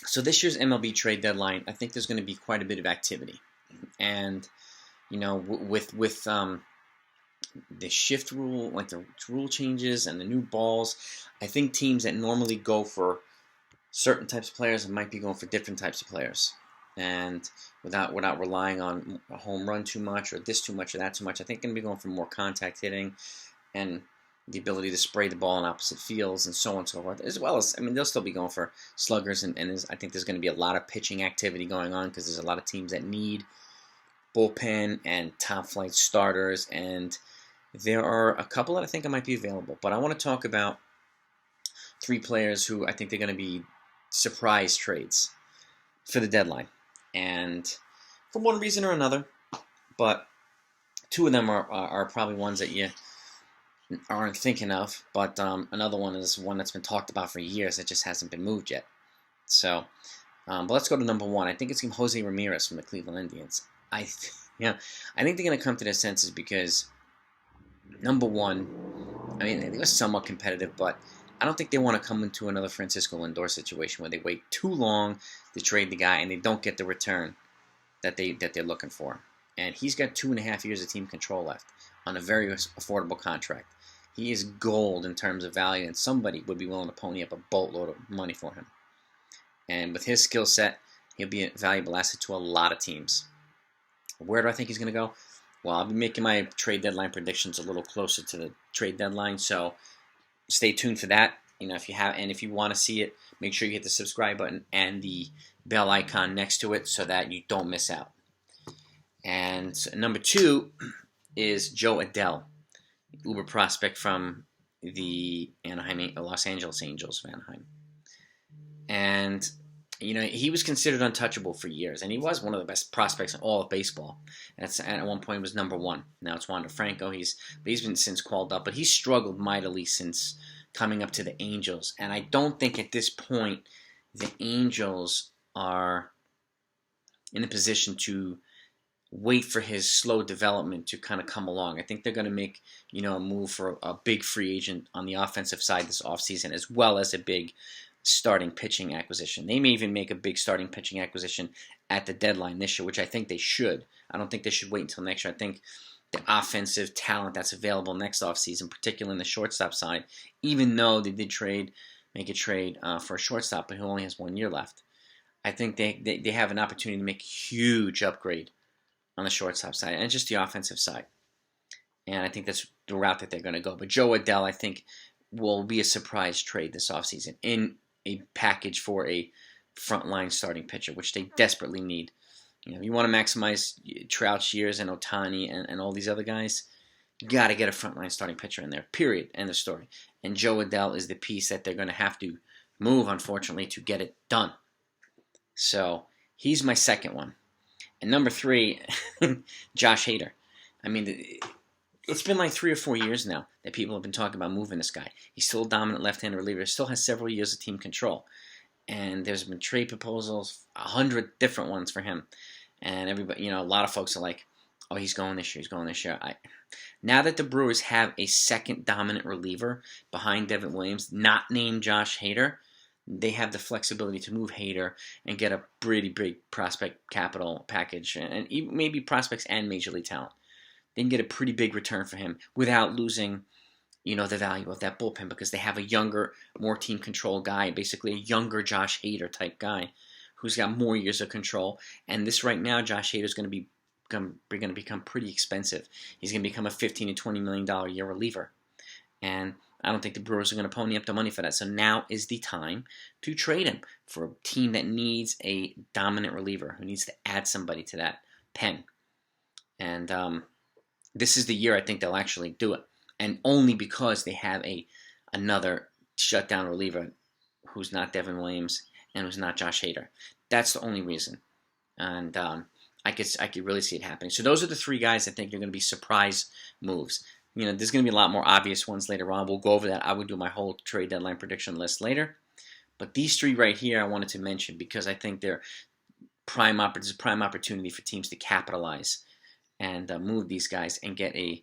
So this year's MLB trade deadline, I think there's going to be quite a bit of activity, and with the shift rule, like the rule changes and the new balls, I think teams that normally go for certain types of players might be going for different types of players, and without relying on a home run too much or this too much or that too much. I think going to be going for more contact hitting and the ability to spray the ball in opposite fields and so on and so forth, as well as, I mean, they'll still be going for sluggers, and I think there's going to be a lot of pitching activity going on because there's a lot of teams that need bullpen and top flight starters, and there are a couple that I think might be available. But I want to talk about three players who I think they're going to be surprise trades for the deadline, and for one reason or another, but two of them are probably ones that you aren't thinking of, but another one is one that's been talked about for years that just hasn't been moved yet. So, but let's go to number one. I think it's Jose Ramirez from the Cleveland Indians. I think they're going to come to their senses because, number one, I mean, they were somewhat competitive, but I don't think they want to come into another Francisco Lindor situation where they wait too long to trade the guy and they don't get the return that they're looking for. And he's got 2.5 years of team control left on a very affordable contract. He is gold in terms of value, and somebody would be willing to pony up a boatload of money for him. And with his skill set, he'll be a valuable asset to a lot of teams. Where do I think he's going to go? Well, I'll be making my trade deadline predictions a little closer to the trade deadline, so stay tuned for that. If you want to see it, make sure you hit the subscribe button and the bell icon next to it so that you don't miss out. And number two is Jo Adell, Uber prospect from the Los Angeles Angels of Anaheim. And, he was considered untouchable for years, and he was one of the best prospects in all of baseball. And at one point was number one. Now it's Juan De Franco. He's been since called up, but he's struggled mightily since coming up to the Angels. And I don't think at this point the Angels are in a position to wait for his slow development to kind of come along. I think they're going to make, a move for a big free agent on the offensive side this offseason, as well as a big starting pitching acquisition. They may even make a big starting pitching acquisition at the deadline this year, which I think they should. I don't think they should wait until next year. I think the offensive talent that's available next offseason, particularly in the shortstop side, even though they did make a trade for a shortstop, but who only has 1 year left, I think they have an opportunity to make a huge upgrade on the shortstop side and just the offensive side. And I think that's the route that they're going to go. But Jo Adell, I think, will be a surprise trade this offseason in a package for a frontline starting pitcher, which they desperately need. You want to maximize Trout's years and Ohtani and all these other guys, you got to get a frontline starting pitcher in there, period, end of story. And Jo Adell is the piece that they're going to have to move, unfortunately, to get it done. So he's my second one. And number three, Josh Hader. I mean, it's been like 3 or 4 years now that people have been talking about moving this guy. He's still a dominant left-handed reliever. Still has several years of team control. And there's been trade proposals, 100 different ones for him. And everybody, a lot of folks are like, oh, he's going this year. Now that the Brewers have a second dominant reliever behind Devin Williams, not named Josh Hader, they have the flexibility to move Hader and get a pretty big prospect capital package, and even maybe prospects and major league talent. They can get a pretty big return for him without losing, the value of that bullpen, because they have a younger, more team control guy, basically a younger Josh Hader type guy who's got more years of control. And this right now, Josh Hader is going to become pretty expensive. He's going to become a $15 to $20 million a year reliever, and I don't think the Brewers are going to pony up the money for that. So now is the time to trade him for a team that needs a dominant reliever, who needs to add somebody to that pen. And this is the year I think they'll actually do it. And only because they have another shutdown reliever who's not Devin Williams and who's not Josh Hader. That's the only reason. And I could really see it happening. So those are the three guys I think are going to be surprise moves. There's going to be a lot more obvious ones later on. We'll go over that. I would do my whole trade deadline prediction list later. But these three right here I wanted to mention because I think they're prime opportunity for teams to capitalize and move these guys and get a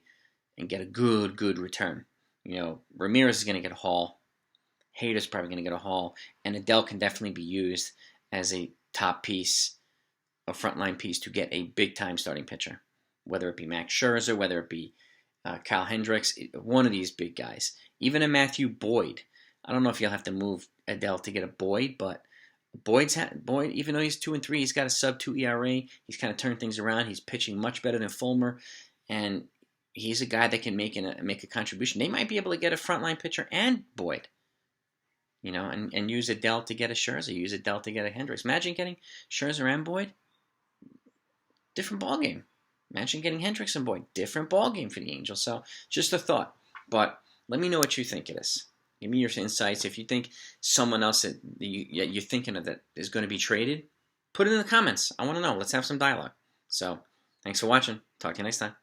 good return. Ramirez is going to get a haul. Hader's probably going to get a haul. And Adell can definitely be used as a top piece, a frontline piece to get a big-time starting pitcher, whether it be Max Scherzer, whether it be Kyle Hendricks, one of these big guys. Even a Matthew Boyd. I don't know if you'll have to move Adele to get a Boyd, but Boyd, even though he's 2-3, he's got a sub-2 ERA. He's kind of turned things around. He's pitching much better than Fulmer, and he's a guy that can make a contribution. They might be able to get a frontline pitcher and Boyd, and use Adele to get a Scherzer, use Adele to get a Hendricks. Imagine getting Scherzer and Boyd. Different ballgame. Imagine getting Hendricks and Boyd. Different ballgame for the Angels. So, just a thought. But let me know what you think of this. Give me your insights. If you think someone else that you're thinking of that is going to be traded, put it in the comments. I want to know. Let's have some dialogue. So, thanks for watching. Talk to you next time.